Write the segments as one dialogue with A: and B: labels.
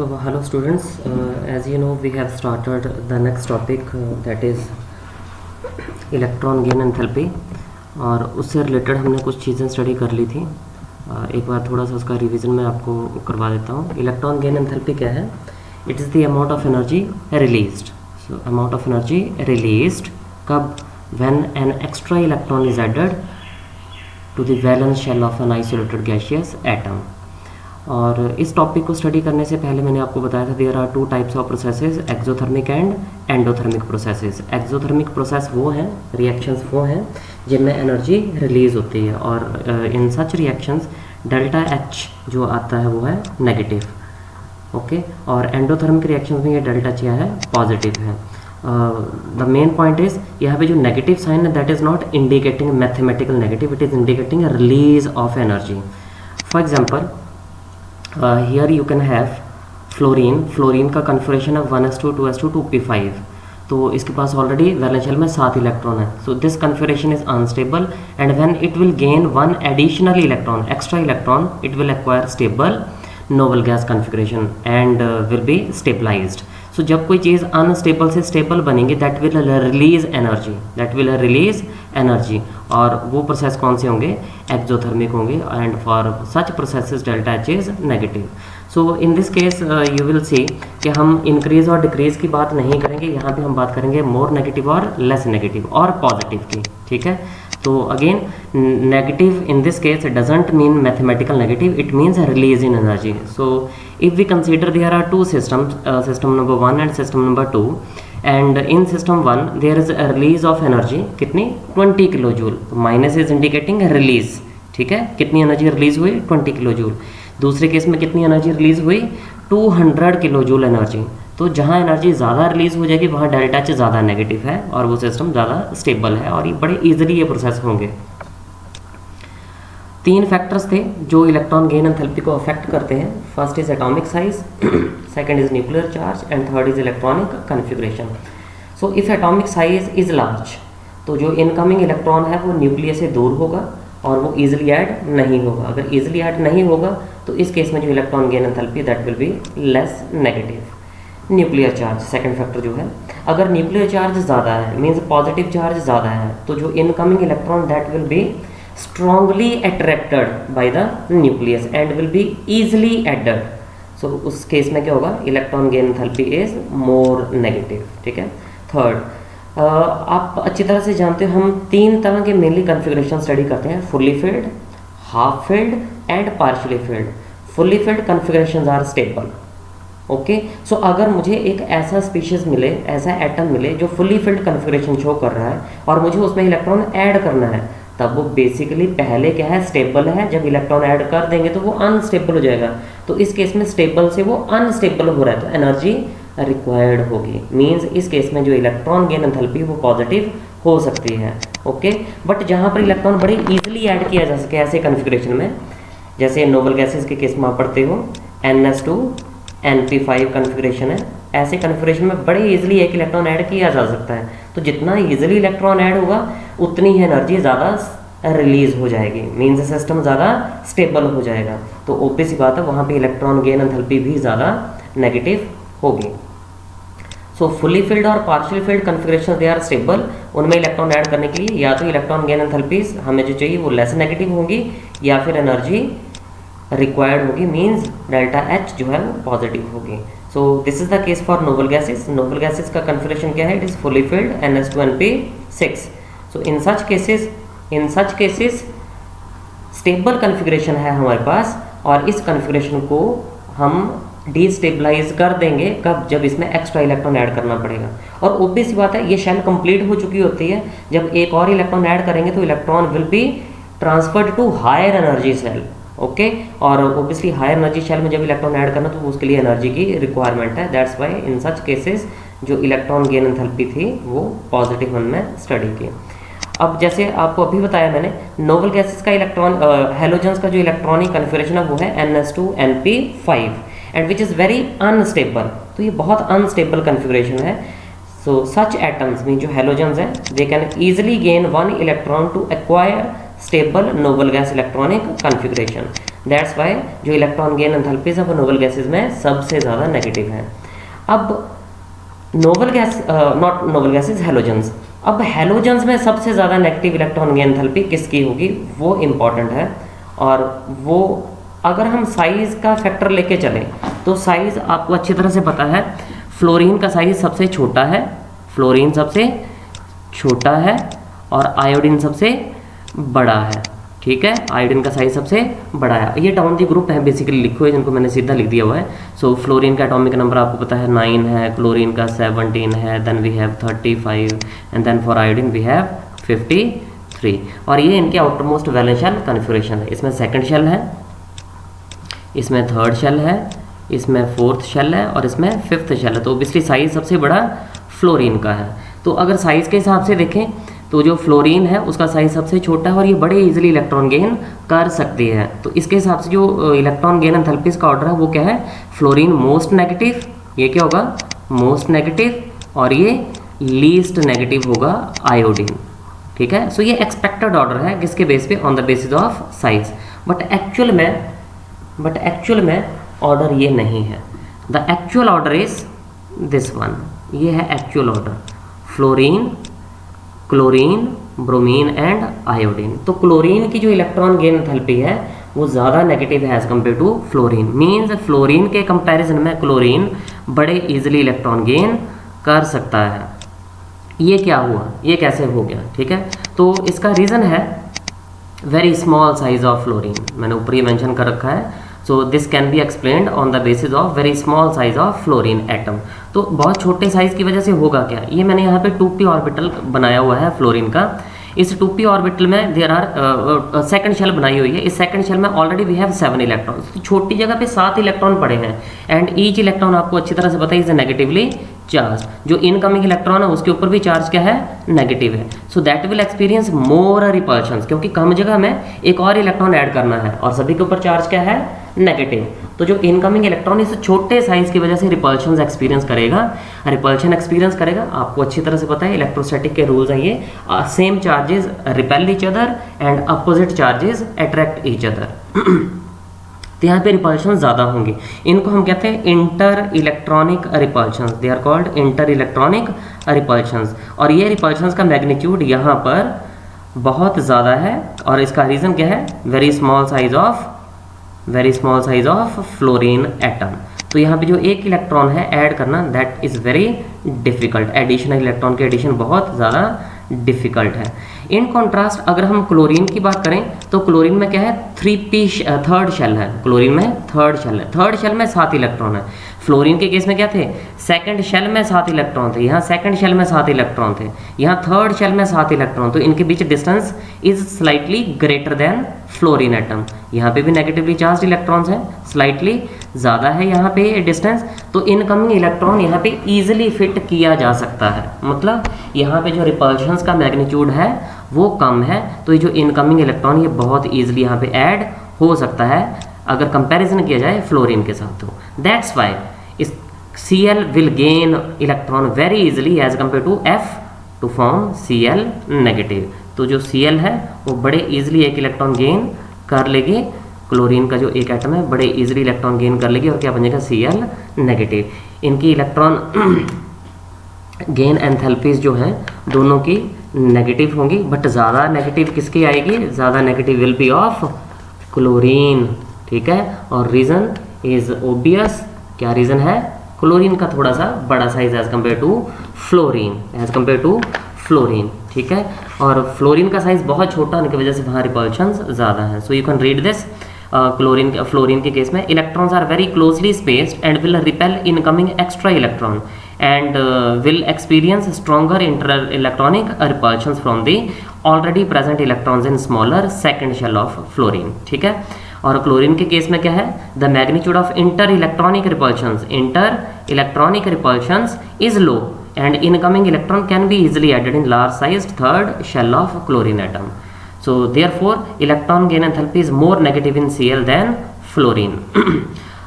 A: So hello students, as you know we have started the next topic that is electron gain enthalpy और उससे related हमने कुछ चीज़ें study कर ली थी। एक बार थोड़ा सा उसका रिवीजन मैं आपको करवा देता हूँ। इलेक्ट्रॉन गेन एंथैल्पी क्या है? It is the amount of energy released. So amount of energy released कब? When an extra electron is added to the valence shell of an isolated gaseous atom. और इस टॉपिक को study करने से पहले मैंने आपको बताया था there are two types of processes, exothermic and endothermic processes. Exothermic process वो हैं, रिएक्शंस वो हैं जिनमें एनर्जी रिलीज होती है और इन सच रिएक्शंस डेल्टा एच जो आता है वो है नेगेटिव। ओके, और एंडोथर्मिक रिएक्शंस में ये डेल्टा क्या है? पॉजिटिव है। द मेन पॉइंट इज यहाँ पे जो नेगेटिव साइन है that is not indicating mathematical negative, it is indicating release of energy. For example here you can have fluorine का कन्फिगरेशन है 1s2 2s2 2p5, तो इसके पास ऑलरेडी वैलेंस शेल में 7 electron है। So this configuration is unstable and when it will gain one additional electron, extra electron, it will acquire stable noble gas configuration and will be stabilized. So जब कोई चीज़ unstable से stable बनेगी that will release energy, और वो process कौन से होंगे? एक्सोथर्मिक होंगे and for such processes delta H is negative. So in this case you will see कि हम इंक्रीज और डिक्रीज की बात नहीं करेंगे, यहाँ पे हम बात करेंगे मोर नेगेटिव और लेस नेगेटिव और पॉजिटिव की। ठीक है, तो again negative in this case doesn't mean mathematical negative, it means a release in energy. So if we consider there are two systems, system number 1 and system number 2, and in system 1 there is a release of energy कितनी? 20 kilo joule. तो minus is indicating release. ठीक है, कितनी energy release हुई? 20 kilo joule. दूसरे case में कितनी energy release हुई? 200 किलो जूल एनर्जी। तो जहाँ एनर्जी ज़्यादा रिलीज हो जाएगी वहाँ डेल्टा एच ज़्यादा नेगेटिव है और वो सिस्टम ज़्यादा स्टेबल है और ये बड़े इजीली ये प्रोसेस होंगे। 3 फैक्टर्स थे जो इलेक्ट्रॉन गेन एंथैल्पी को अफेक्ट करते हैं। First is atomic size, second is nuclear charge and third is electronic configuration. So if atomic size is large तो जो इनकमिंग इलेक्ट्रॉन है वो न्यूक्लियस से दूर होगा और वो ईजिली ऐड नहीं होगा। अगर ईजिली ऐड नहीं होगा तो इस केस में जो electron gain enthalpy that will be less negative. Nuclear charge second factor जो है, अगर न्यूक्लियर चार्ज ज़्यादा है मीन्स पॉजिटिव चार्ज ज़्यादा है तो जो incoming electron that will be strongly attracted by the nucleus and will be easily added. So उस केस में क्या होगा? Electron gain enthalpy is more negative. ठीक है, थर्ड, आप अच्छी तरह से जानते हो हम 3 तरह के मेनली कन्फिगरेशन स्टडी करते हैं, fully filled, half filled and partially filled. Fully filled configurations are stable. Okay, so अगर मुझे एक ऐसा स्पीशीज मिले, ऐसा एटम मिले जो फुल्ली फिल्ड कन्फिगरेशन शो कर रहा है और मुझे उसमें इलेक्ट्रॉन ऐड करना है, तब वो बेसिकली पहले क्या है? स्टेबल है। जब इलेक्ट्रॉन ऐड कर देंगे तो वो अनस्टेबल हो जाएगा। तो इस केस में स्टेबल से वो अनस्टेबल हो रहा है तो एनर्जी रिक्वायर्ड होगी। मीन्स इस केस में जो इलेक्ट्रॉन गेन एंथैल्पी वो पॉजिटिव हो सकती है। ओके, बट जहाँ पर इलेक्ट्रॉन बड़े ईजिली ऐड किया जा सके ऐसे कन्फिगरेशन में, जैसे नोबल गैसेस के केस में आप पढ़ते हो NS2 NP5 कन्फिगरेशन है, ऐसे कन्फिगरेशन में बड़े इजीली एक इलेक्ट्रॉन ऐड किया जा सकता है। तो जितना इजीली इलेक्ट्रॉन ऐड होगा उतनी ही एनर्जी ज़्यादा रिलीज हो जाएगी, मीन्स सिस्टम ज़्यादा स्टेबल हो जाएगा। तो ऑब्वियस बात है वहाँ पे इलेक्ट्रॉन गेन एंथैल्पी भी ज़्यादा नेगेटिव होगी। सो फुली फिल्ड और partial filled configuration they are stable. उनमें इलेक्ट्रॉन ऐड करने के लिए या तो इलेक्ट्रॉन गेन एंथैल्पीज हमें जो चाहिए वो लेस नेगेटिव होगी या फिर एनर्जी रिक्वायर्ड होगी, मीन्स डेल्टा एच जो है वो पॉजिटिव होगी। सो this is the case for noble gases. Nobel gases का कन्फिगरेशन क्या है? It is fully filled NS2 NP6। So in such cases stable configuration है हमारे पास और इस कन्फिगरेशन को हम डिस्टेबलाइज कर देंगे कब? जब इसमें एक्स्ट्रा इलेक्ट्रॉन ऐड करना पड़ेगा। और ऑब्वियस बात है ये शेल कंप्लीट हो चुकी होती है, जब एक और इलेक्ट्रॉन ऐड करेंगे तो electron will be transferred to higher energy shell. Okay, और ऑब्वियसली हायर एनर्जी शेल में जब इलेक्ट्रॉन ऐड करना तो उसके लिए एनर्जी की रिक्वायरमेंट है। That's why in such cases जो इलेक्ट्रॉन गेन एंथैल्पी थी वो पॉजिटिव हमने स्टडी की। अब जैसे आपको अभी बताया मैंने, नोबल गैसेस का इलेक्ट्रॉन हेलोजन्स का जो इलेक्ट्रॉनिक कन्फिगरेशन है वो है NS2 NP5 and which is very unstable. तो ये बहुत अनस्टेबल कन्फिगरेशन है। सो सच एटम्स मीन जो हेलोजन्स हैं they can easily gain 1 electron to acquire stable noble gas electronic configuration. That's why जो इलेक्ट्रॉन गेन एंथैल्पीज है वो noble gases में सबसे ज़्यादा नेगेटिव है। अब noble gas not noble gases, halogens. अब हैलोजेंस में सबसे ज़्यादा नेगेटिव इलेक्ट्रॉन गेन एंथैल्पी किसकी होगी वो इम्पॉर्टेंट है, और वो अगर हम साइज़ का फैक्टर लेके चलें तो साइज़ आपको अच्छी तरह से पता है, फ्लोरीन का साइज़ सबसे छोटा है, फ्लोरीन सबसे छोटा है और आयोडीन सबसे बड़ा है, ठीक है। आयोडीन का साइज सबसे बड़ा है। ये डाउन दी ग्रुप है बेसिकली लिखे हुए, जिनको मैंने सीधा लिख दिया हुआ है। सो फ्लोरीन का एटॉमिक नंबर आपको पता है 9 है, क्लोरीन का 17 है, then we have 35 and then for iodine we have 53। और ये इनके outer most valence shell configuration है। इसमें सेकंड शेल है, इसमें थर्ड शेल है, इसमें फोर्थ शेल है और इसमें फिफ्थ शेल है। तो ओबियसली साइज सबसे बड़ा फ्लोरीन का है। तो अगर साइज के हिसाब से देखें तो जो फ्लोरीन है उसका साइज सबसे छोटा है और ये बड़े इजीली इलेक्ट्रॉन गेन कर सकती है। तो इसके हिसाब से जो इलेक्ट्रॉन गेन एंथैल्पीज का ऑर्डर है वो क्या है, फ्लोरीन मोस्ट नेगेटिव, ये क्या होगा मोस्ट नेगेटिव, और ये लीस्ट नेगेटिव होगा आयोडीन, ठीक है। सो ये एक्सपेक्टेड ऑर्डर है किसके बेस पे, on the basis of size. But actual में ऑर्डर ये नहीं है। The actual order is this one, ये है actual order, fluorine, chlorine, bromine and iodine. तो क्लोरीन की जो इलेक्ट्रॉन गेन एंथैल्पी है वो ज़्यादा नेगेटिव है as compare to fluorine. Means fluorine के कंपैरिजन में क्लोरीन बड़े इजीली इलेक्ट्रॉन गेन कर सकता है। ये क्या हुआ, ये कैसे हो गया, ठीक है। तो इसका रीज़न है very small size of fluorine, मैंने ऊपर ही मेंशन कर रखा है। So this can be explained on the basis of very small size of fluorine atom. तो बहुत छोटे साइज की वजह से होगा क्या, ये मैंने यहाँ पे 2p ऑर्बिटल बनाया हुआ है फ्लोरीन का। इस 2p ऑर्बिटल में देयर आर सेकंड शेल बनाई हुई है। इस सेकंड शेल में ऑलरेडी वी हैव 7 इलेक्ट्रॉन। तो छोटी जगह पे 7 इलेक्ट्रॉन पड़े हैं एंड ईच इलेक्ट्रॉन आपको अच्छी तरह से पता है इज नेगेटिवली चार्ज। जो इनकमिंग इलेक्ट्रॉन है उसके ऊपर भी चार्ज क्या है, नेगेटिव है। So that will experience more repulsions, क्योंकि कम जगह में एक और इलेक्ट्रॉन ऐड करना है और सभी के ऊपर चार्ज क्या है, नेगेटिव। तो जो इनकमिंग इलेक्ट्रॉन इस छोटे साइज की वजह से रिपल्शन एक्सपीरियंस करेगा, आपको अच्छी तरह से पता है इलेक्ट्रोस्टैटिक के रूल्स हैं ये, same charges repel each other and opposite charges attract each other. तो यहाँ पे रिपल्शन ज़्यादा होंगे, इनको हम कहते हैं inter electronic repulsions, they are called inter electronic repulsions. और ये रिपल्शंस का मैग्नीट्यूड यहाँ पर बहुत ज़्यादा है और इसका रीज़न क्या है, very small size of fluorine atom. तो यहाँ पे जो एक इलेक्ट्रॉन है ऐड करना that is very difficult, additional electron के एडिशन बहुत ज़्यादा डिफ़िकल्ट है। इन कॉन्ट्रास्ट अगर हम क्लोरीन की बात करें तो क्लोरीन में क्या है, 3p थर्ड शेल है, क्लोरीन में थर्ड शेल है, थर्ड शेल में 7 इलेक्ट्रॉन है। फ्लोरीन के केस में क्या थे, सेकंड शेल में 7 इलेक्ट्रॉन थे, यहाँ सेकंड शेल में 7 इलेक्ट्रॉन थे, यहाँ थर्ड शेल में 7 इलेक्ट्रॉन। तो इनके बीच distance is slightly greater than fluorine atom. यहाँ पे भी नेगेटिवली चार्ज इलेक्ट्रॉन्स हैं, स्लाइटली ज़्यादा है यहाँ पे डिस्टेंस। तो इनकमिंग इलेक्ट्रॉन यहाँ पे ईजिली फिट किया जा सकता है, मतलब यहाँ पे जो रिपल्शंस का मैग्नीट्यूड है वो कम है। तो ये जो इनकमिंग इलेक्ट्रॉन ये बहुत ईजिली यहाँ पे ऐड हो सकता है अगर कंपैरिजन किया जाए फ्लोरीन के साथ। तो दैट्स वाई इस Cl will gain electron very easily as compare to F to form Cl negative. तो जो Cl है वो बड़े इजिली एक इलेक्ट्रॉन गेन कर लेगी, क्लोरीन का जो एक एटम है बड़े इजिली इलेक्ट्रॉन गेन कर लेगी और क्या बनेगा, Cl नेगेटिव। इनकी इलेक्ट्रॉन गेन एंथैल्पीज जो हैं दोनों की नेगेटिव होंगी, बट ज़्यादा नेगेटिव किसकी आएगी, ज़्यादा negative will be of chlorine, ठीक है। और रीज़न इज ओबियस, क्या रीज़न है, क्लोरीन का थोड़ा सा बड़ा size as compare to fluorine, ठीक है। और फ्लोरीन का साइज बहुत छोटा होने की वजह से वहाँ रिपल्शंस ज़्यादा हैं। So you can read this. Fluorine के केस में electrons are very closely spaced and will repel incoming extra electron and will experience stronger inter-electronic repulsions from the already present electrons in smaller second shell of fluorine, ठीक है। और chlorine के case में क्या है, the magnitude of inter-electronic repulsions is low and incoming electron can be easily added in large sized third shell of chlorine atom. So therefore electron gain enthalpy is more negative in Cl than fluorine.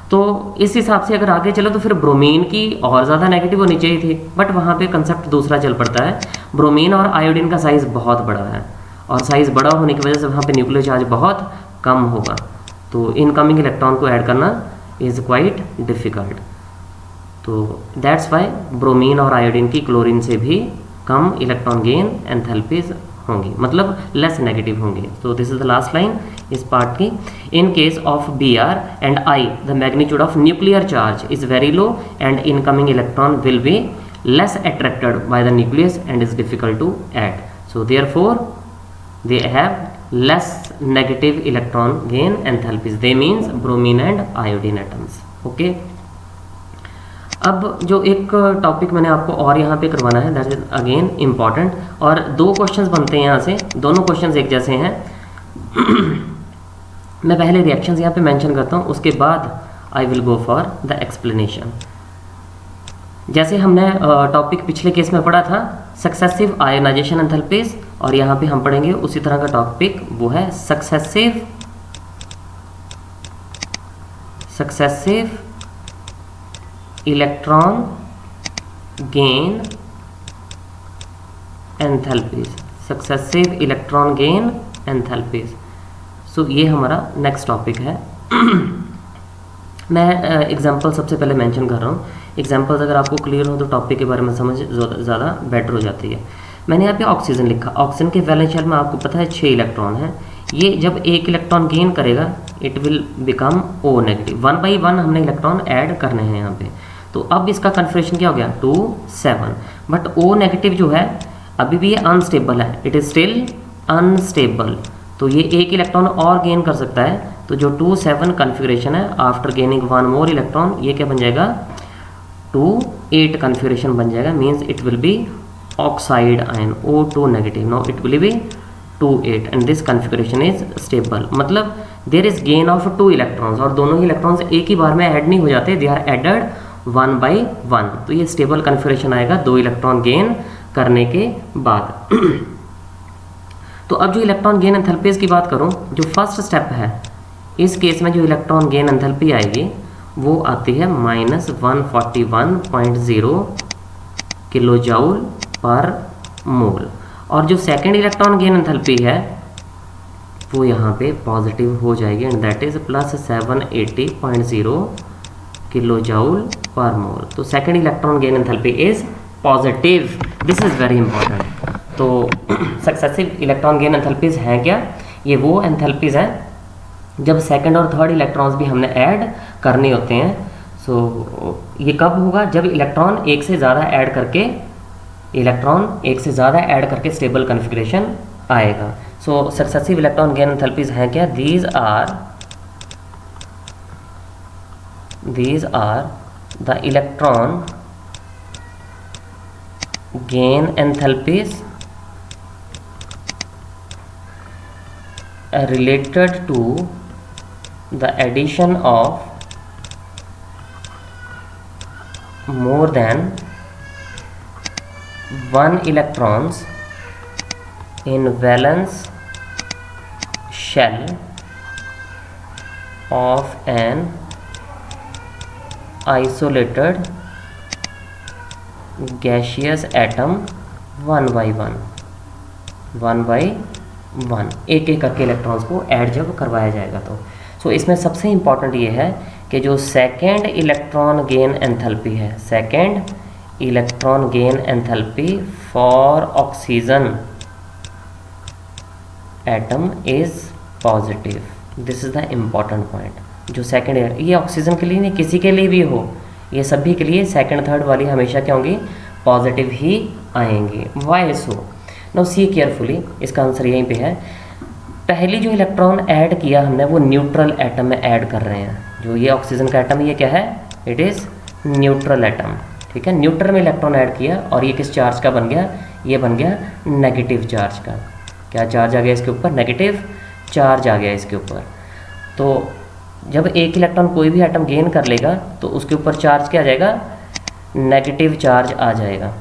A: तो इस हिसाब से अगर आगे चलो तो फिर bromine की और ज़्यादा नेगेटिव होनी चाहिए थी, बट वहाँ पे कंसेप्ट दूसरा चल पड़ता है। ब्रोमीन और आयोडीन का साइज़ बहुत बड़ा है और साइज़ बड़ा होने की वजह से वहाँ पे न्यूक्लियर चार्ज बहुत कम होगा, तो इनकमिंग इलेक्ट्रॉन को ऐड करना इज़ क्वाइट डिफ़िकल्ट। तो दैट्स वाई ब्रोमीन और आयोडीन की क्लोरीन से भी कम इलेक्ट्रॉन गेन एंथैल्पीज होंगी, मतलब लेस नेगेटिव होंगे। तो this is the last line इस पार्ट की। In case of Br and I the magnitude of nuclear charge is very low and incoming electron will B less attracted by the nucleus and is difficult to add. So therefore they have less negative electron gain enthalpies. They means bromine and iodine atoms. Okay. अब जो एक topic मैंने आपको और यहाँ पे करवाना है दैट इज अगेन इम्पॉर्टेंट, और दो क्वेश्चंस बनते हैं यहाँ से, दोनों क्वेश्चंस एक जैसे हैं। मैं पहले रिएक्शंस यहाँ पे मेंशन करता हूँ, उसके बाद I will go for the explanation. जैसे हमने टॉपिक पिछले केस में पढ़ा था सक्सेसिव आयोनाइजेशन एंथैल्पीज, और यहाँ पे हम पढ़ेंगे उसी तरह का टॉपिक, वो है successive electron gain enthalpies, successive electron gain enthalpies. So ये हमारा नेक्स्ट टॉपिक है। मैं एग्जांपल सबसे पहले मेंशन कर रहा हूँ। एग्जांपल्स अगर आपको क्लियर हो तो टॉपिक के बारे में समझ ज़्यादा बेटर हो जाती है। मैंने यहाँ पे ऑक्सीजन लिखा, ऑक्सीजन के वैलेंस शेल में आपको पता है 6 इलेक्ट्रॉन है। ये जब एक इलेक्ट्रॉन गेन करेगा it will become O negative. 1 by 1 हमने इलेक्ट्रॉन ऐड करने हैं यहाँ पे। तो अब इसका कन्फिग्रेशन क्या हो गया 2 7, बट O नेगेटिव जो है अभी भी ये अनस्टेबल है, इट इज़ स्टिल अनस्टेबल। तो ये एक इलेक्ट्रॉन और गेन कर सकता है। तो जो 2 7 कन्फिग्रेशन है आफ्टर गेनिंग 1 more इलेक्ट्रॉन, ये क्या बन जाएगा 2 8 कन्फिग्रेशन बन जाएगा। Means it will be oxide ion O2 negative. No it will be 2 8 and this configuration is stable. मतलब there is gain of 2 electrons, और दोनों ही इलेक्ट्रॉन्स एक ही बार में ऐड नहीं हो जाते, दे आर एडेड 1 by 1। तो ये स्टेबल कन्फिग्रेशन आएगा 2 इलेक्ट्रॉन गेन करने के बाद। तो अब जो इलेक्ट्रॉन गेन एंथैल्पीज की बात करूं, जो फर्स्ट स्टेप है इस केस में जो इलेक्ट्रॉन गेन एंथैल्पी आएगी वो आती है -141.0 किलो जूल पर मोल, और जो सेकेंड इलेक्ट्रॉन गेन एंथैल्पी है वो यहाँ पे पॉजिटिव हो जाएगी and that is +780.0 kilo joule per mole. तो second electron gain enthalpy is positive, this is very important. तो सक्सेसिव इलेक्ट्रॉन गेन एंथैल्पीज हैं क्या, ये वो एंथैल्पीज हैं जब सेकंड और थर्ड इलेक्ट्रॉन्स भी हमने ऐड करने होते हैं। सो ये कब होगा, जब इलेक्ट्रॉन एक से ज़्यादा ऐड करके स्टेबल कन्फिग्रेशन आएगा। So successive electron gain enthalpies हैं क्या, these are the electron gain enthalpies related to the addition of more than 1 electrons in valence shell of an isolated gaseous atom 1 by 1 एक एक करके electrons को add जब करवाया जाएगा। तो सो इसमें सबसे इम्पॉर्टेंट ये है कि जो सेकेंड इलेक्ट्रॉन गेन एंथैल्पी है, second electron gain enthalpy for oxygen atom is positive. This is the important point. जो सेकेंड, ये ऑक्सीजन के लिए नहीं, किसी के लिए भी हो, ये सभी के लिए सेकेंड थर्ड वाली हमेशा क्या होंगी, पॉजिटिव ही आएंगी। वाई सो, नाउ सी केयरफुली, इसका आंसर यहीं पे है। पहली जो इलेक्ट्रॉन ऐड किया हमने वो न्यूट्रल एटम में ऐड कर रहे हैं। जो ये ऑक्सीजन का एटम, ये क्या है, इट इज़ न्यूट्रल एटम, ठीक है। न्यूट्रल में इलेक्ट्रॉन ऐड किया और ये किस चार्ज का बन गया, ये बन गया नेगेटिव चार्ज का। क्या चार्ज आ गया इसके ऊपर, नेगेटिव चार्ज आ गया इसके ऊपर। तो जब एक इलेक्ट्रॉन कोई भी एटम गेन कर लेगा तो उसके ऊपर चार्ज क्या आ जाएगा, नेगेटिव चार्ज आ जाएगा।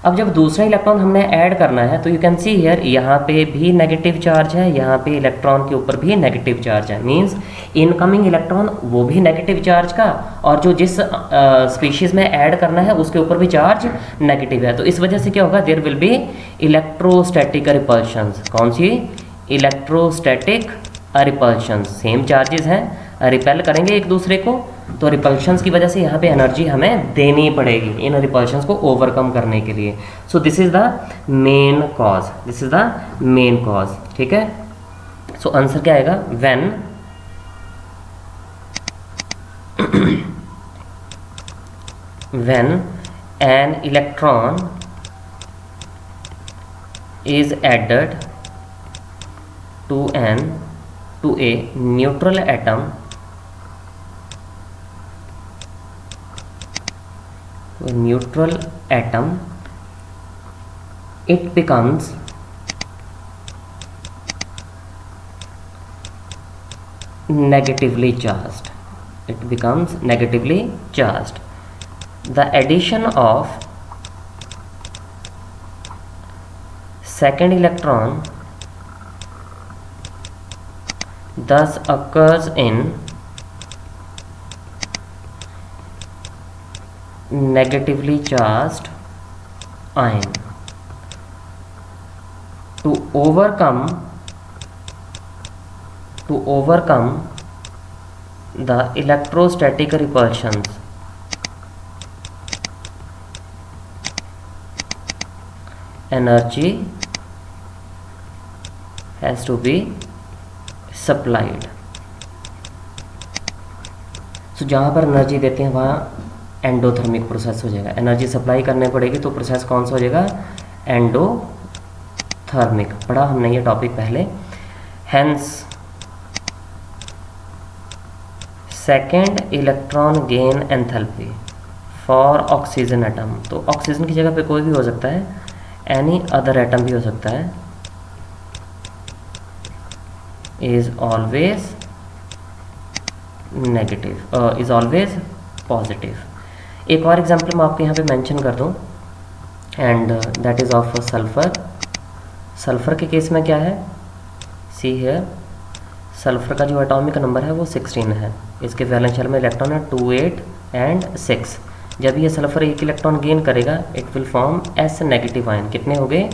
A: अब जब दूसरा इलेक्ट्रॉन हमने ऐड करना है तो यू कैन सी हियर, यहाँ पे भी नेगेटिव चार्ज है, यहाँ पे इलेक्ट्रॉन के ऊपर भी नेगेटिव चार्ज है। मींस इनकमिंग इलेक्ट्रॉन वो भी नेगेटिव चार्ज का, और जो जिस स्पीशीज़ में ऐड करना है उसके ऊपर भी चार्ज नेगेटिव है। तो इस वजह से क्या होगा, there will be electrostatic repulsions. कौन सी, electrostatic uh repulsion, same charges हैं, रिपेल करेंगे एक दूसरे को, तो रिपल्शंस की वजह से यहाँ पे एनर्जी हमें देनी पड़ेगी इन रिपल्शंस को ओवरकम करने के लिए। So this is the main cause, this is the main cause, ठीक है। सो आंसर क्या आएगा, when when an electron is added to a neutral atom, it becomes negatively charged, it becomes negatively charged. The addition of second electron thus occurs in negatively charged ion. To overcome the electrostatic repulsions, energy has to be supplied. So जहाँ पर energy देते हैं वहाँ endothermic process हो जाएगा, energy supply करने पड़ेगी तो प्रोसेस कौन सा हो जाएगा, एंडोथर्मिक। पढ़ा हमने ये टॉपिक पहले। Hence second electron gain enthalpy for oxygen atom, तो ऑक्सीजन की जगह पे कोई भी हो सकता है, एनी अदर एटम भी हो सकता है, is always negative, is always positive. एक और एग्जांपल मैं आपको यहाँ पे मेंशन कर दूँ, and that is of sulphur. Sulphur के केस में क्या है, सी हियर, सल्फर का जो एटॉमिक नंबर है वो 16 है, इसके वैलेंस शेल में इलेक्ट्रॉन है 2, 8 एंड 6। जब ये सल्फर एक इलेक्ट्रॉन गेन करेगा it will form S negative ion, कितने हो गए,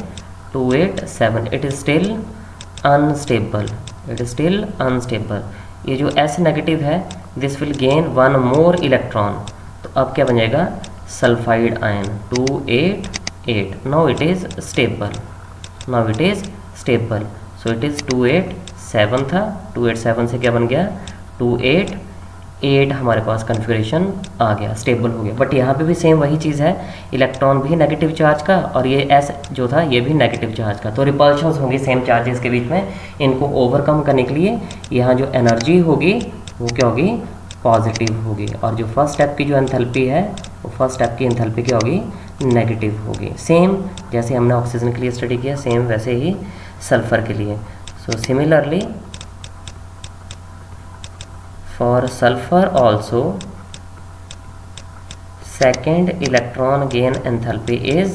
A: 2, 8, 7। It is still unstable, it is still unstable. ये जो एस नेगेटिव है this will gain 1 more electron, तो अब क्या बन जाएगा, sulphide ion 2, 8, 8। Now it is stable, now it is stable. So it is 2, 8, 7 था, 2, 8, 7 से क्या बन गया, 2, 8, 8 हमारे पास कन्फिग्रेशन आ गया, स्टेबल हो गया। बट यहाँ पे भी सेम वही चीज़ है, इलेक्ट्रॉन भी नेगेटिव चार्ज का और ये एस जो था ये भी नेगेटिव चार्ज का, तो रिपल्शंस होंगी सेम चार्जेस के बीच में। इनको ओवरकम करने के लिए यहाँ जो एनर्जी होगी वो क्या होगी, पॉजिटिव होगी, और जो फर्स्ट स्टेप की जो एंथैल्पी है वो फर्स्ट स्टेप की एंथैल्पी क्या होगी, नेगेटिव होगी। सेम जैसे हमने ऑक्सीजन के लिए स्टडी किया सेम वैसे ही सल्फर के लिए। So similarly for sulfur also second electron gain enthalpy is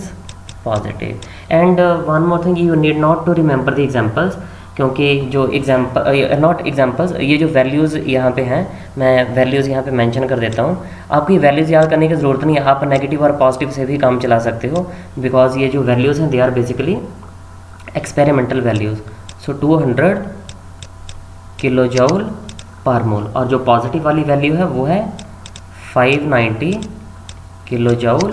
A: positive. And one more thing, you need not to remember the examples, क्योंकि जो एग्जाम्पल नॉट एग्जाम्पल्स, ये जो वैल्यूज़ यहाँ पे हैं मैं वैल्यूज़ यहाँ पे मेंशन कर देता हूँ। आपको ये वैल्यूज़ याद करने की ज़रूरत नहीं है, आप नेगेटिव और पॉजिटिव से भी काम चला सकते हो, बिकॉज ये जो वैल्यूज़ हैं they are basically experimental values. So 200 kilo joule per mole, और जो पॉजिटिव वाली वैल्यू है वो है 590 किलो जूल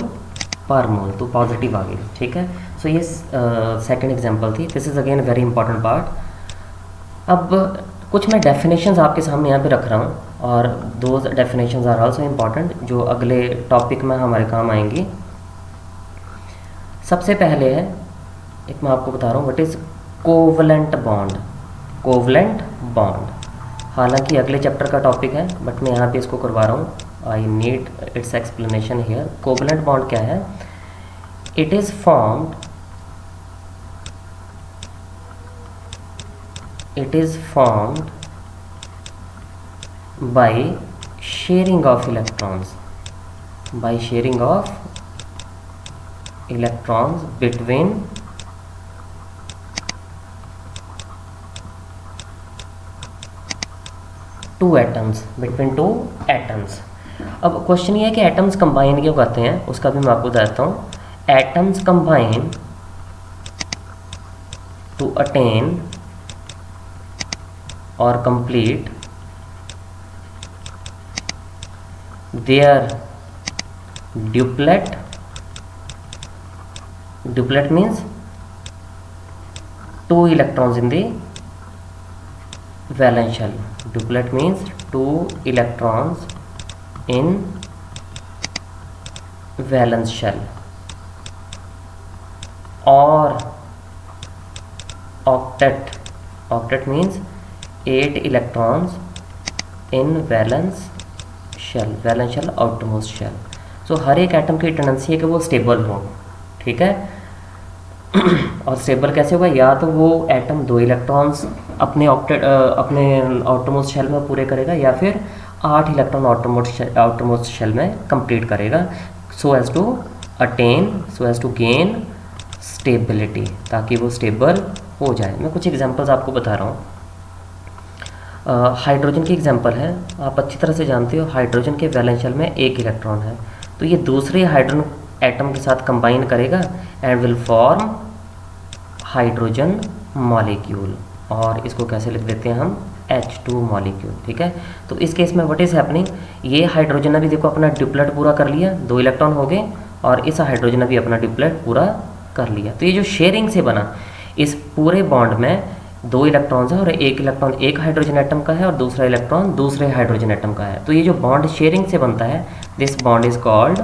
A: पर मोल, तो पॉजिटिव आ गई, ठीक है। सो ये सेकंड एग्जांपल थी। This is again very important part. अब कुछ मैं डेफिनेशंस आपके सामने यहाँ पे रख रहा हूँ, और those definitions are also important, जो अगले टॉपिक में हमारे काम आएंगी। सबसे पहले है एक मैं आपको बता रहा हूँ what is covalent bond. Covalent bond हालांकि अगले चैप्टर का टॉपिक है, बट मैं यहाँ पे इसको करवा रहा हूँ, I need it's explanation here. Covalent bond क्या है, it is formed, it is formed by sharing of electrons, by sharing of electrons between two atoms, between two atoms। अब क्वेश्चन ये है कि एटम्स कंबाइन क्यों करते हैं, उसका भी मैं आपको बताता हूँ। Atoms combine to attain or complete their duplet. Duplet means 2 electrons in the valence shell. Duplet means 2 electrons in valence shell, or octet. Octet means 8 electrons in valence shell, valence shell outermost shell. सो हर एक atom की tendency है कि वो stable हो, ठीक है। और stable कैसे होगा, या तो वो एटम 2 इलेक्ट्रॉन्स अपने अपने आउटरमोस्ट शेल में पूरे करेगा, या फिर 8 इलेक्ट्रॉन आउटरमोस्ट शेल में कंप्लीट करेगा, so as to gain stability, ताकि वो स्टेबल हो जाए। मैं कुछ एग्जांपल्स आपको बता रहा हूँ। हाइड्रोजन की एग्जांपल है, आप अच्छी तरह से जानते हो हाइड्रोजन के वैलेंस शेल में 1 इलेक्ट्रॉन है, तो ये दूसरे हाइड्रोजन एटम के साथ कंबाइन करेगा and will form hydrogen molecule, और इसको कैसे लिख देते हैं हम, H2 मॉलिक्यूल, ठीक है। तो इस केस में व्हाट इज हैपनिंग, ये हाइड्रोजन ने भी देखो अपना ड्यूप्लेट पूरा कर लिया, 2 इलेक्ट्रॉन हो गए, और इस हाइड्रोजन ने भी अपना ड्यूप्लेट पूरा कर लिया। तो ये जो शेयरिंग से बना, इस पूरे बॉन्ड में 2 इलेक्ट्रॉन्स है, और 1 इलेक्ट्रॉन एक हाइड्रोजन एटम का है और दूसरा इलेक्ट्रॉन दूसरे हाइड्रोजन एटम का है। तो ये जो बॉन्ड शेयरिंग से बनता है, this bond is called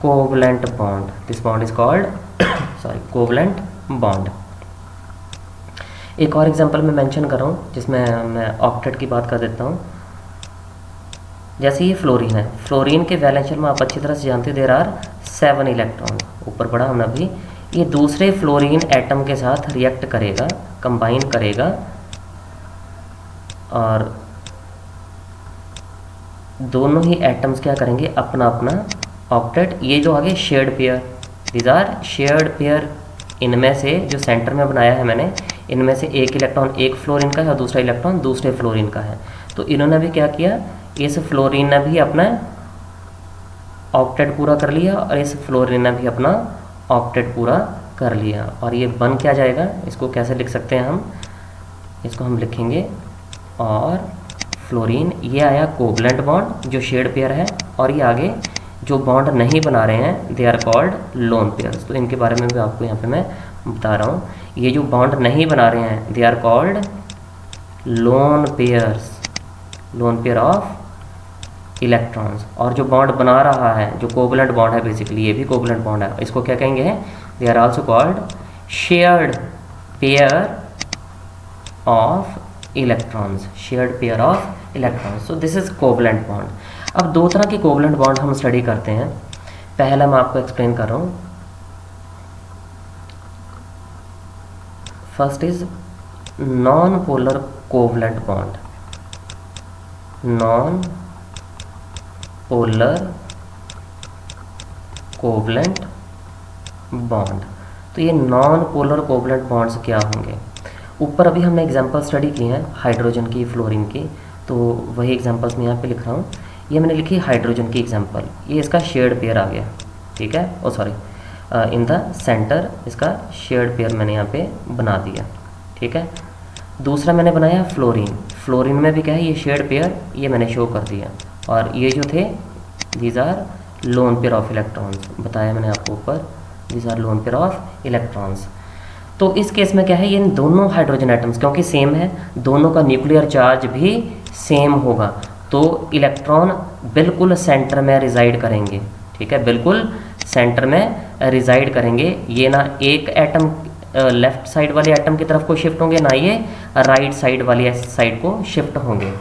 A: covalent bond. This bond is called covalent bond. एक और एग्जांपल मैं मेंशन कर रहा हूँ, जिसमें मैं ऑक्टेट की बात कर देता हूँ। जैसे ये फ्लोरीन है, फ्लोरीन के वैलेंस शेल में आप अच्छी तरह से जानते हो देयर आर 7 इलेक्ट्रॉन, ऊपर पढ़ा हमने अभी। ये दूसरे फ्लोरीन एटम के साथ रिएक्ट करेगा, कंबाइन करेगा, और दोनों ही एटम्स क्या करेंगे, अपना अपना ऑक्टेट। ये जो आगे shared pair, these are shared pair. इनमें से जो सेंटर में बनाया है मैंने, इनमें से एक इलेक्ट्रॉन एक फ्लोरीन का है और दूसरा इलेक्ट्रॉन दूसरे फ्लोरीन का है। तो इन्होंने भी क्या किया, इस फ्लोरीन ने भी अपना ऑक्टेट पूरा कर लिया, और इस फ्लोरीन ने भी अपना ऑक्टेट पूरा कर लिया। और ये बन क्या जाएगा, इसको कैसे लिख सकते हैं हम, इसको हम लिखेंगे और फ्लोरीन, ये आया कोवलेंट बॉन्ड जो शेयर्ड पेयर है, और ये आगे जो बॉन्ड नहीं बना रहे हैं they are called lone pairs. तो इनके बारे में भी आपको यहाँ पे मैं बता रहा हूँ। ये जो बॉन्ड नहीं बना रहे हैं they are called lone pairs, lone pair of electrons. और जो बॉन्ड बना रहा है, जो कोवलेंट बॉन्ड है, बेसिकली ये भी कोवलेंट बॉन्ड है, इसको क्या कहेंगे, they are also called shared pair of electrons, shared pair of electrons. So this is covalent bond. अब 2 तरह के कोवलेंट बॉन्ड हम स्टडी करते हैं। पहला मैं आपको एक्सप्लेन कर रहा हूँ। First is non polar covalent bond. Non polar covalent bond. तो ये नॉन पोलर कोवलेंट बॉन्ड्स क्या होंगे, ऊपर अभी हमने एग्जांपल स्टडी की हैं हाइड्रोजन की, फ्लोरीन की, तो वही एग्जांपल्स मैं यहाँ पे लिख रहा हूँ। ये मैंने लिखी हाइड्रोजन की एग्जांपल, ये इसका शेयर्ड पेयर आ गया, ठीक है, ओ सॉरी, इन द सेंटर इसका शेयर्ड पेयर मैंने यहाँ पे बना दिया, ठीक है। दूसरा मैंने बनाया फ्लोरीन। फ्लोरीन में भी क्या है, ये शेयर्ड पेयर, ये मैंने शो कर दिया। और ये जो थे these are lone pair of electrons, बताया मैंने आपको ऊपर, these are lone pair of electrons. तो इस केस में क्या है, ये दोनों हाइड्रोजन एटम्स क्योंकि सेम है, दोनों का न्यूक्लियर चार्ज भी सेम होगा, तो इलेक्ट्रॉन बिल्कुल सेंटर में रिजाइड करेंगे, ठीक है, बिल्कुल सेंटर में रिजाइड करेंगे। ये ना एक एटम लेफ्ट साइड वाले एटम की तरफ को शिफ्ट होंगे, ना ये राइट साइड वाली साइड को शिफ्ट होंगे।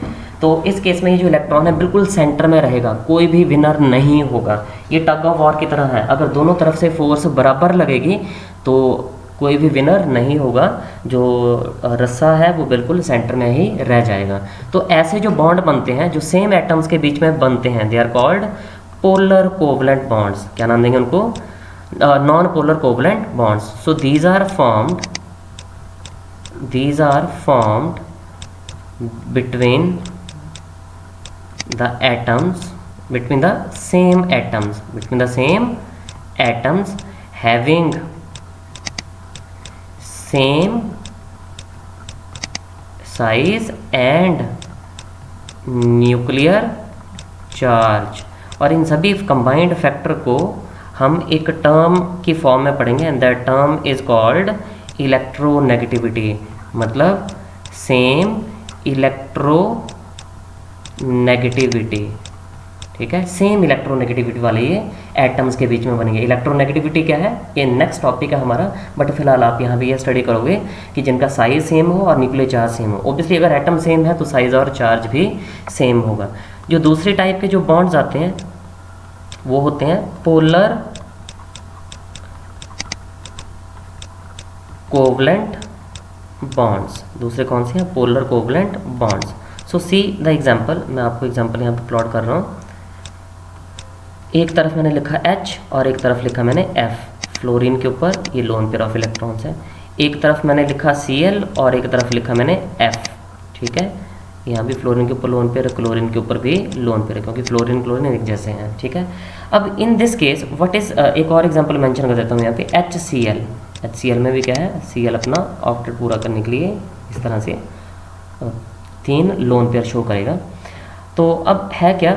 A: तो इस केस में ये जो इलेक्ट्रॉन है बिल्कुल सेंटर में रहेगा, कोई भी विनर नहीं होगा। ये टग ऑफ वॉर की तरह है, अगर दोनों तरफ से फोर्स बराबर लगेगी तो कोई भी विनर नहीं होगा, जो रस्सा है वो बिल्कुल सेंटर में ही रह जाएगा। तो ऐसे जो बॉन्ड बनते हैं जो सेम एटम्स के बीच में बनते हैं, they are called polar covalent bonds. क्या नाम देंगे उनको, non polar covalent bonds. So these are formed between the atoms, between the same atoms having size and nuclear charge, और इन सभी कंबाइंड फैक्टर को हम एक टर्म की फॉर्म में पढ़ेंगे and that term is called electronegativity, मतलब सेम इलेक्ट्रोनेगेटिविटी। ठीक है, सेम इलेक्ट्रोनेगेटिविटी वाले ये एटम्स के बीच में बनेंगे। इलेक्ट्रोनेगेटिविटी क्या है, ये नेक्स्ट टॉपिक है हमारा, बट फिलहाल आप यहाँ भी ये स्टडी करोगे कि जिनका साइज सेम हो और न्यूक्लियर चार्ज सेम हो। ऑब्वियसली अगर एटम सेम है तो साइज और चार्ज भी सेम होगा। जो दूसरे टाइप के जो बॉन्ड्स आते हैं वो होते हैं पोलर कोवलेंट बॉन्ड्स। दूसरे कौन से हैं, polar covalent bonds. So see the example, मैं आपको एग्जाम्पल यहाँ पे प्लॉट कर रहा हूँ। एक तरफ मैंने लिखा H और एक तरफ लिखा मैंने F, फ्लोरीन के ऊपर ये लोन पेयर ऑफ इलेक्ट्रॉन्स है। एक तरफ मैंने लिखा Cl और एक तरफ लिखा मैंने F। ठीक है, यहाँ भी फ्लोरीन के ऊपर लोन पेयर है, क्लोरीन के ऊपर भी लोन पेयर है, क्योंकि फ्लोरीन क्लोरीन एक जैसे हैं। ठीक है, अब इन दिस केस व्हाट इज, एक और एग्जांपल मेंशन कर देता हूँ यहाँ पे, HCl। HCl में भी क्या है, Cl अपना ऑक्टेट पूरा करने के लिए इस तरह से 3 लोन पेयर शो करेगा। तो अब है क्या,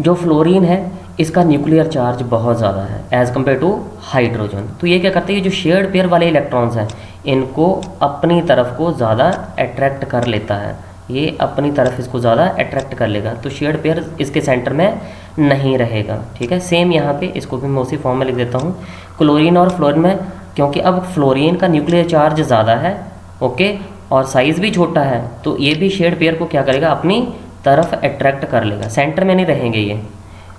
A: जो फ्लोरीन है इसका न्यूक्लियर चार्ज बहुत ज़्यादा है एज़ कम्पेयर टू हाइड्रोजन। तो ये क्या करते हैं, जो शेयर्ड पेयर वाले इलेक्ट्रॉन्स हैं इनको अपनी तरफ को ज़्यादा अट्रैक्ट कर लेता है, ये अपनी तरफ इसको ज़्यादा अट्रैक्ट कर लेगा, तो शेयर्ड पेयर इसके सेंटर में नहीं रहेगा। ठीक है, सेम यहाँ पे इसको भी मैं उसी फॉर्म में लिख देता हूँ, क्लोरीन और फ्लोरीन में, क्योंकि अब फ्लोरीन का न्यूक्लियर चार्ज ज़्यादा है, ओके, और साइज़ भी छोटा है, तो ये भी शेयर्ड पेयर को क्या करेगा, अपनी तरफ अट्रैक्ट कर लेगा, सेंटर में नहीं रहेंगे ये।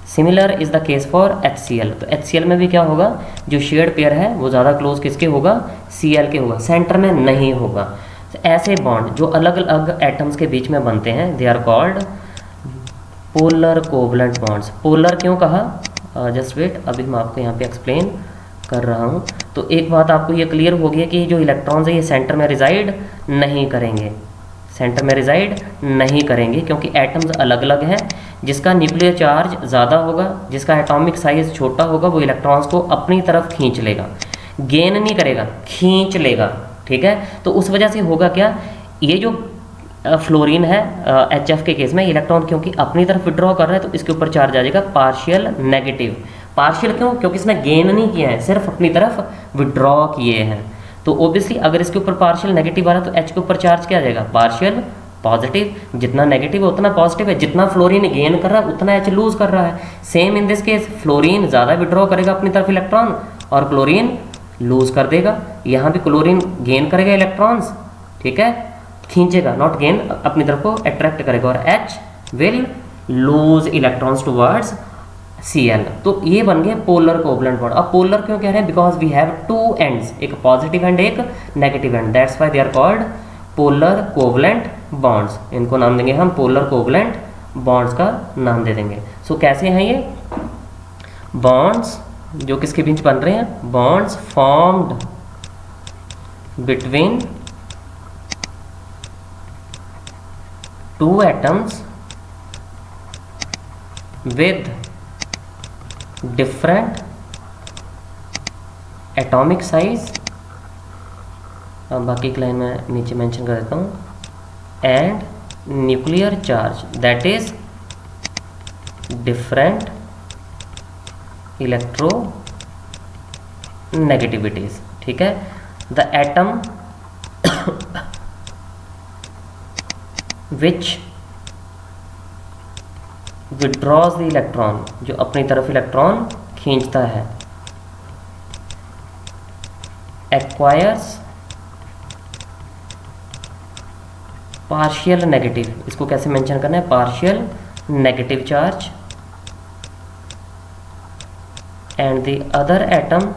A: Similar is the case for HCl। तो HCl में भी क्या होगा, जो शेयर्ड पेयर है वो ज़्यादा क्लोज किसके होगा, Cl के होगा, सेंटर में नहीं होगा। तो ऐसे बॉन्ड जो अलग अलग एटम्स के बीच में बनते हैं they are called polar covalent bonds. Polar क्यों कहा, जस्ट वेट, अभी मैं आपको यहाँ पे एक्सप्लेन कर रहा हूँ। तो एक बात आपको ये क्लियर हो गई है कि जो इलेक्ट्रॉन्स है ये सेंटर में रिजाइड नहीं करेंगे, सेंटर में रिजाइड नहीं करेंगे, क्योंकि एटम्स अलग अलग हैं। जिसका न्यूक्लियर चार्ज ज़्यादा होगा, जिसका एटॉमिक साइज छोटा होगा, वो इलेक्ट्रॉन्स को अपनी तरफ खींच लेगा, गेन नहीं करेगा, खींच लेगा। ठीक है, तो उस वजह से होगा क्या, ये जो फ्लोरीन है HF के केस में, इलेक्ट्रॉन क्योंकि अपनी तरफ विड्रॉ कर रहा है तो इसके ऊपर चार्ज आ जाएगा पार्शियल नेगेटिव। पार्शियल क्यों, क्योंकि इसने गेन नहीं किया है, सिर्फ अपनी तरफ विड्रॉ किए हैं। तो ओबियसली अगर इसके ऊपर पार्शियल नेगेटिव आ रहा है तो H के ऊपर चार्ज क्या आ जाएगा, पार्शियल पॉजिटिव। जितना नेगेटिव है उतना पॉजिटिव है, जितना फ्लोरीन गेन कर रहा है उतना H लूज कर रहा है। Same in this case, fluorine ज़्यादा विड्रॉ करेगा अपनी तरफ इलेक्ट्रॉन और क्लोरीन लूज कर देगा। यहाँ भी क्लोरीन गेन करेगा इलेक्ट्रॉन्स, ठीक है, खींचेगा, नॉट गेन, अपनी तरफ को अट्रैक्ट करेगा, और H will lose electrons towards Cl। तो ये बन गए पोलर कोवलेंट बॉन्ड। अब पोलर क्यों कह रहे हैं, बिकॉज वी हैव 2 एंड्स, एक पॉजिटिव एंड एक negative end, that's why they are called polar covalent bonds. इनको नाम देंगे हम पोलर कोवलेंट बॉन्ड्स का नाम दे देंगे। सो कैसे हैं ये बॉन्ड्स, जो किसके बीच बन रहे हैं, bonds formed between 2 atoms with different atomic size, अब बाकी की लाइन में नीचे मेंशन कर देता हूँ, and nuclear charge that is different electro negativities. ठीक है, the atom which withdraws the electron, जो अपनी तरफ इलेक्ट्रॉन खींचता है, एक्वायर्स पार्शियल नेगेटिव, इसको कैसे मेंशन करना है, partial negative charge, and the other atom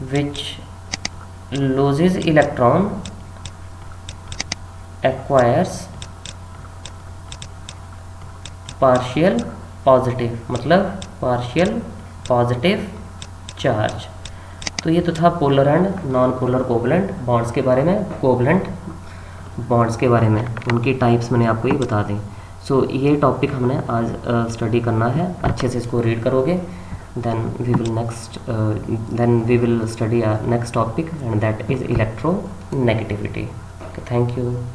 A: which loses electron acquires partial positive, मतलब partial positive charge। तो ये तो था polar and non polar covalent bonds के बारे में, कोवलेंट बॉन्ड्स के बारे में, उनकी टाइप्स मैंने आपको ये बता दी। सो ये टॉपिक हमने आज स्टडी करना है, अच्छे से इसको रीड करोगे, then we will study our next topic, and that is electronegativity. Okay, thank you.